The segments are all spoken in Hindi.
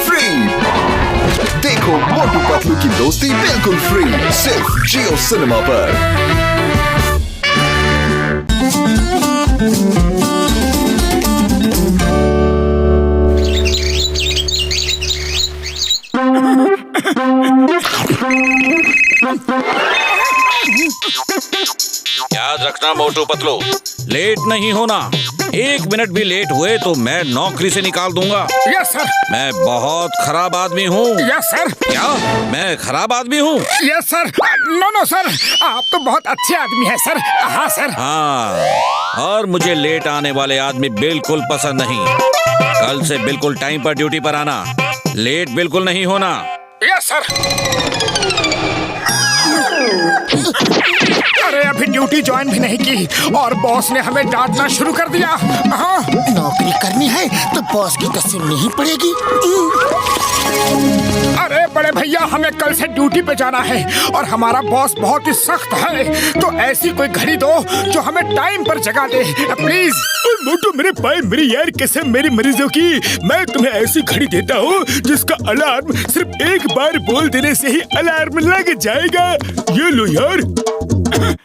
फ्री। देखो मोटू पतलू की दोस्ती बिल्कुल फ्री, सिर्फ जियो सिनेमा पर। याद रखना मोटू पतलू, लेट नहीं होना। 1 मिनट भी लेट हुए तो मैं नौकरी से निकाल दूंगा। Yes sir. मैं बहुत खराब आदमी हूँ। Yes sir. क्या मैं खराब आदमी हूँ? Yes sir. नो सर, आप तो बहुत अच्छे आदमी हैं सर। हाँ सर। हाँ, और मुझे लेट आने वाले आदमी बिल्कुल पसंद नहीं। कल से बिल्कुल टाइम पर ड्यूटी पर आना, लेट बिल्कुल नहीं होना। Yes sir. अरे अभी ड्यूटी ज्वाइन भी नहीं की और बॉस ने हमें डांटना शुरू कर दिया। हाँ। नौकरी करनी है तो बॉस की तो सुननी ही पड़ेगी। अरे बड़े भैया, हमें कल से ड्यूटी पे जाना है और हमारा बॉस बहुत ही सख्त है, तो ऐसी कोई घड़ी दो जो हमें टाइम पर जगा दे प्लीज। मोटू मेरे भाई, मेरी यार कसम मेरी मरीजों की, मैं तुम्हें ऐसी घड़ी देता हूँ जिसका अलार्म सिर्फ एक बार बोल देने से ही अलार्म लग जाएगा। ये लो यार।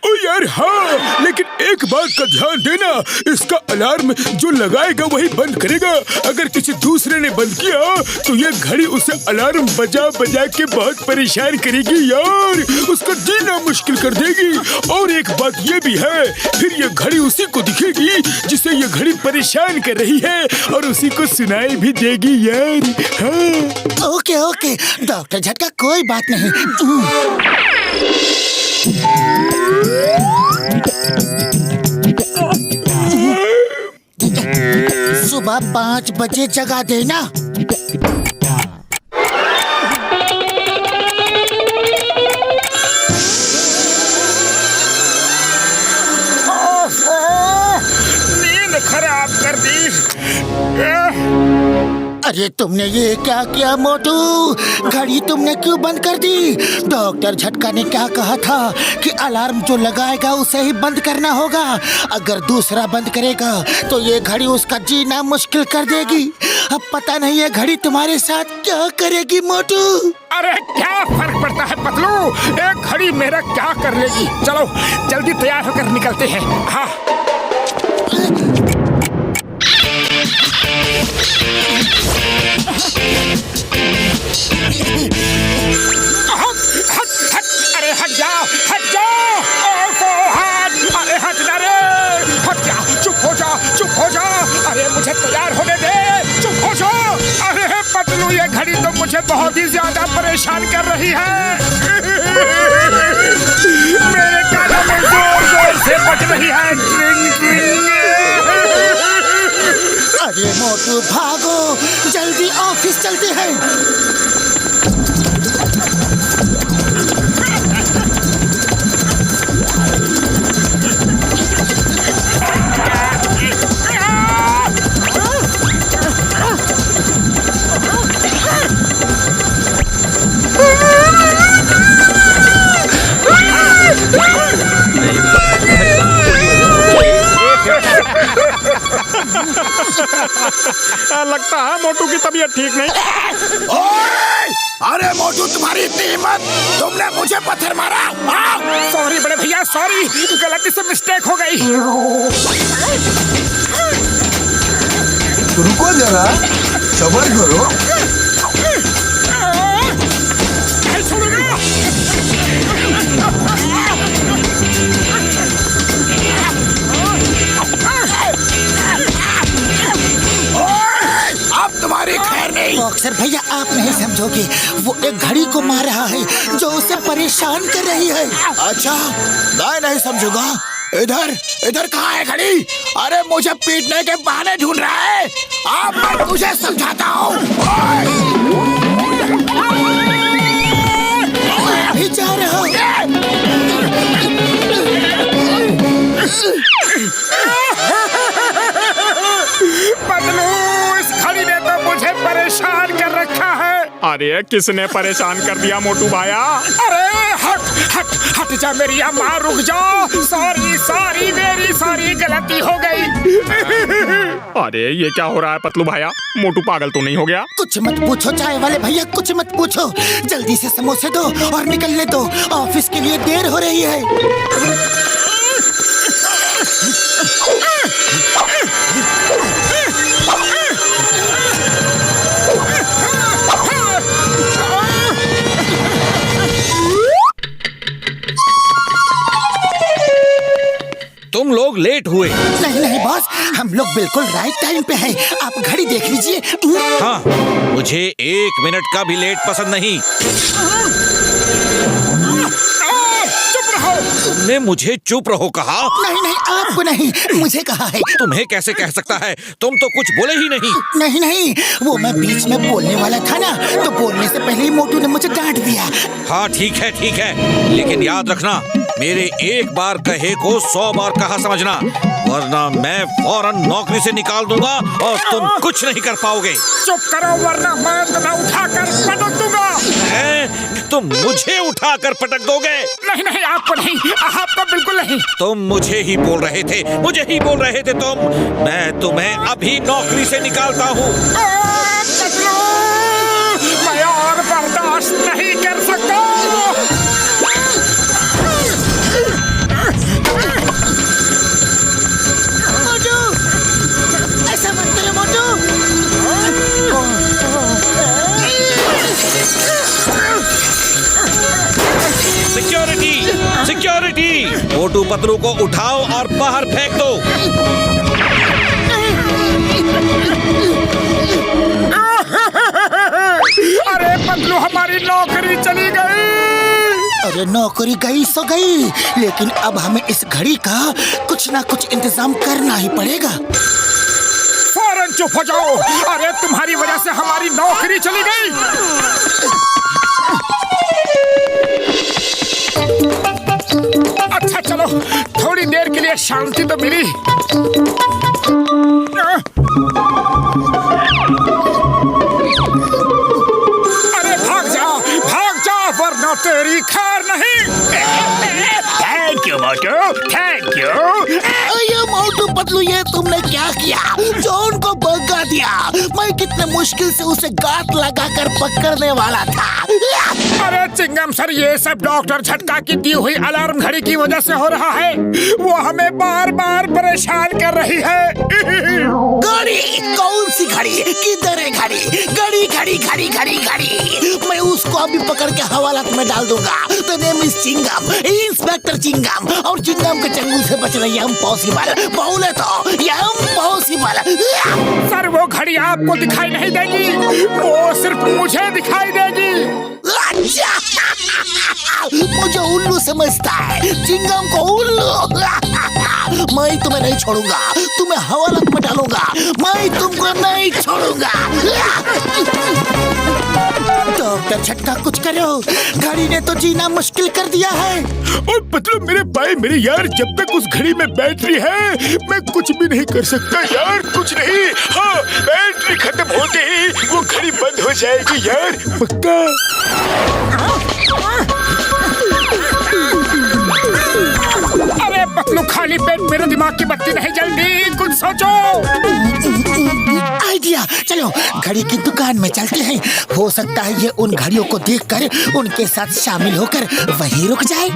ओ यार हाँ, लेकिन एक बात का ध्यान देना, इसका अलार्म जो लगाएगा वही बंद करेगा। अगर किसी दूसरे ने बंद किया तो ये घड़ी उसे अलार्म बजा बजा के बहुत परेशान करेगी यार, उसका जीना मुश्किल कर देगी। और एक बात ये भी है, फिर ये घड़ी उसी को दिखेगी जिसे ये घड़ी परेशान कर रही है और उसी को सुनाई भी देगी यार। हाँ। ओके डॉक्टर झटका, कोई बात नहीं। सुबह 5 बजे जगा देना। नींद खराब कर दी। अरे तुमने ये क्या किया मोटू? घड़ी तुमने क्यों बंद कर दी? डॉक्टर झटका ने क्या कहा था कि अलार्म जो लगाएगा उसे ही बंद करना होगा। अगर दूसरा बंद करेगा तो ये घड़ी उसका जीना मुश्किल कर देगी। अब पता नहीं ये घड़ी तुम्हारे साथ क्या करेगी मोटू। अरे क्या फर्क पड़ता है पतलू, एक घड़ी मेरा क्या कर लेगी। चलो जल्दी तैयार होकर निकलते हैं। हाँ। अरे हट जाओ, हट जाओ। अरे हट जा रे, हट जा। चुप हो जा। अरे मुझे तैयार होने दे, चुप हो जाओ। अरे पतलू, ये घड़ी तो मुझे बहुत ही ज्यादा परेशान कर रही है। मेरे कानों में जोर से बज रही है ट्रिंग ट्रिंग। अरे मोटू भागो, जल्दी ऑफिस चलते हैं। लगता है मोटू की तबीयत ठीक नहीं। अरे मोटू, तुम्हारी इतनी हिम्मत, तुमने मुझे पत्थर मारा। सॉरी बड़े भैया, सॉरी, गलती से मिस्टेक हो गई। रुको जरा, सब्र करो। तुम्हारी खैर नहीं। बॉक्सर भैया, आप नहीं समझोगे, वो एक घड़ी को मार रहा है जो उसे परेशान कर रही है। अच्छा, मैं नहीं समझूंगा। इधर कहाँ है घड़ी? अरे मुझे पीटने के बहाने ढूंढ रहा है। अब मैं तुझे समझाता हूँ। अभी जा रहा हूँ। पतलू, इस घड़ी ने तो मुझे परेशान कर रखा है। अरे किसने परेशान कर दिया मोटू भाया? अरे हट हट हट जा मेरी अम्मा, रुक जा। सॉरी सॉरी मेरी सॉरी, गलती हो गई। अरे ये क्या हो रहा है पतलू भाया? मोटू पागल तो नहीं हो गया? कुछ मत पूछो चाय वाले भैया, कुछ मत पूछो। जल्दी से समोसे दो और निकलने दो, ऑफिस के लिए देर हो रही है। तुम लोग लेट हुए। नहीं नहीं बॉस, हम लोग बिल्कुल राइट टाइम पे हैं। आप घड़ी देख लीजिए। हाँ, मुझे 1 मिनट का भी लेट पसंद नहीं। चुप रहो। तुमने मुझे चुप रहो कहा? नहीं नहीं, आपको नहीं, मुझे कहा है। तुम्हें कैसे कह सकता है? तुम तो कुछ बोले ही नहीं। नहीं नहीं, वो मैं बीच में बोलने वाला था ना, तो बोलने से पहले ही मोटू ने मुझे डांट दिया। हाँ ठीक है, लेकिन याद रखना, मेरे एक बार कहे को 100 बार कहा समझना, वरना मैं फौरन नौकरी से निकाल दूंगा और तुम कुछ नहीं कर पाओगे। चुप करो वरना मैं तुम्हें उठाकर पटक दूंगा। तुम मुझे उठाकर पटक दोगे? नहीं नहीं, आपको नहीं, आपको बिल्कुल नहीं। तुम मुझे ही बोल रहे थे, मुझे ही बोल रहे थे तुम। मैं तुम्हें अभी नौकरी से निकालता हूँ। मैं और बर्दाश्त नहीं कर सकता। मोटू, ऐसा मत करो मोटू। सिक्योरिटी, मोटू पतलू को उठाओ और बाहर फेंक दो। अरे पतलू, हमारी नौकरी चली गई। अरे नौकरी गई सो गई, लेकिन अब हमें इस घड़ी का कुछ ना कुछ इंतजाम करना ही पड़ेगा। फौरन चुप हो जाओ। अरे तुम्हारी वजह से हमारी नौकरी चली गई। अच्छा चलो, थोड़ी देर के लिए शांति तो मिली। अरे भाग जा वरना तेरी खैर नहीं। Thank you Motu, thank you. अरे मोटू पतलू, ये तुमने क्या किया? जॉन को भगा दिया। मैं कितने मुश्किल से उसे गात लगाकर पकड़ने वाला था। अरे चिंगम सर, ये सब डॉक्टर झटका की दी हुई अलार्म घड़ी की वजह से हो रहा है। वो हमें बार बार परेशान कर रही है। घड़ी? कौन सी घड़ी? किधर है घड़ी? घड़ी घड़ी घड़ी घड़ी घड़ी, मैं उसको अभी पकड़ के हवालात में डाल दूंगा। तो name is Chingum, inspector Chingum, और चिंगम के चंगुल से बचना ये इम्पॉसिबल। बोले तो ये इम्पॉसिबल। सर वो घड़ी आपको दिखाई नहीं देगी, वो सिर्फ मुझे दिखाई देगी। मुझे उल्लू समझता है, चिंगम को उल्लू। मैं तुम्हें नहीं छोड़ूंगा, तुम्हें हवालात में डालूंगा। मैं तुमको नहीं छोड़ूंगा। डॉक्टर झटका, कुछ करो, घड़ी ने तो जीना मुश्किल कर दिया है। और पतलू मेरे भाई मेरे यार, जब तक उस घड़ी में बैटरी है मैं कुछ भी नहीं कर सकता यार, कुछ नहीं। हाँ, बैटरी खत्म होते ही वो घड़ी बंद हो जाएगी यार, पक्का। अरे पतलू, खाली पेट मेरे दिमाग की बत्ती नहीं जल्दी, कुछ सोचो। आइडिया, चलो घड़ी की दुकान में चलते हैं। हो सकता है ये उन घड़ियों को देखकर उनके साथ शामिल होकर वहीं रुक जाए।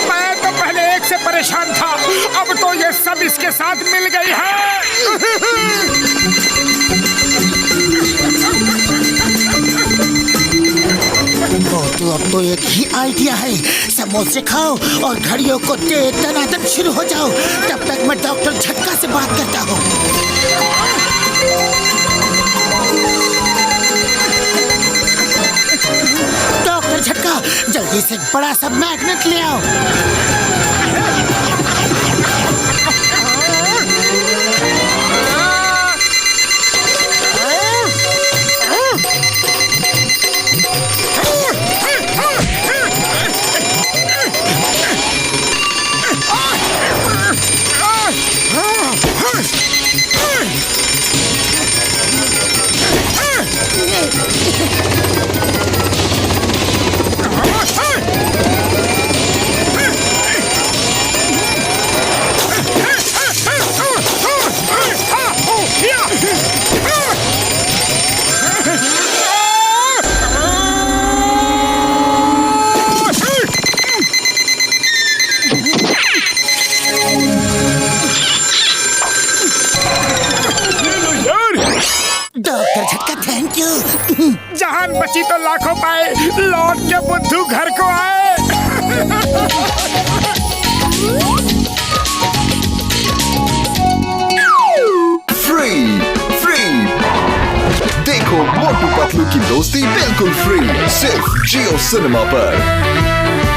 मैं तो पहले एक से परेशान था, अब तो ये सब इसके साथ मिल गई है। तो अब तो एक ही आइडिया है, समोसे खाओ और घड़ियों को दे दनादन शुरू हो जाओ। तब तक मैं डॉक्टर झटका से बात करता हूँ। डॉक्टर झटका, जल्दी से बड़ा सा मैग्नेट ले आओ। जान बची तो लाखों पाए, लौट के बुद्धू घर को आए। फ्री देखो मोटू पतलू की दोस्ती बिल्कुल फ्री सिर्फ जियो सिनेमा पर।